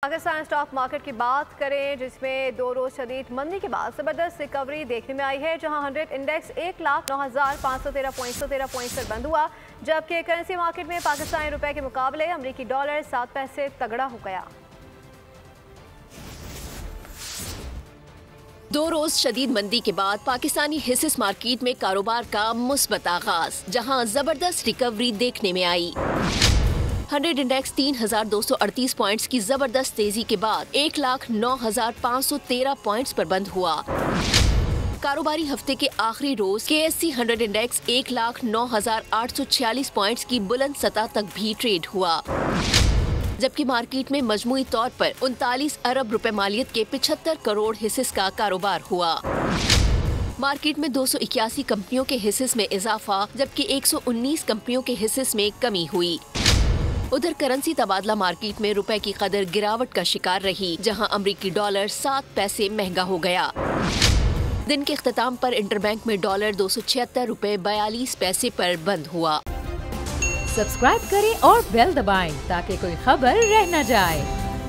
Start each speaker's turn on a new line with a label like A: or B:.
A: Pakistan stock market की बात करें जिसमें 2 रोज शदीद मंदी के बाद जबरदस्त रिकवरी देखने में आई है, जहां 100 इंडेक्स 1,09,513 पॉइंट्स पर बंद हुआ, जबकि करेंसी मार्केट में पाकिस्तानी रुपए के मुकाबले अमरीकी डॉलर 7 पैसे तगड़ा हो गया।
B: 2 रोज शदीद मंदी के बाद पाकिस्तानी हिस्सेस मार्केट में कारोबार का मुस्बत आगाज, जहां जबरदस्त रिकवरी देखने में आई। 100 इंडेक्स 3,238 पॉइंट्स की जबरदस्त तेजी के बाद 1,09,513 पॉइंट्स पर बंद हुआ। कारोबारी हफ्ते के आखिरी रोज KSE 100 इंडेक्स 1,09,846 पॉइंट्स की बुलंद सतह तक भी ट्रेड हुआ, जबकि मार्केट में मजमूई तौर पर 39 अरब रुपए मालियत के 75 करोड़ हिस्सेस का कारोबार हुआ। मार्केट में 281 कंपनियों के हिस्सेस में इजाफा, जबकि 119 कंपनियों के हिस्सेस में कमी हुई। उधर करेंसी तबादला मार्केट में रुपए की कदर गिरावट का शिकार रही, जहां अमरीकी डॉलर 7 पैसे महंगा हो गया। दिन के इख्तिताम पर इंटरबैंक में डॉलर 276 रुपए 42 पैसे पर बंद हुआ।
C: सब्सक्राइब करें और बेल दबाएं ताकि कोई खबर रह न जाए।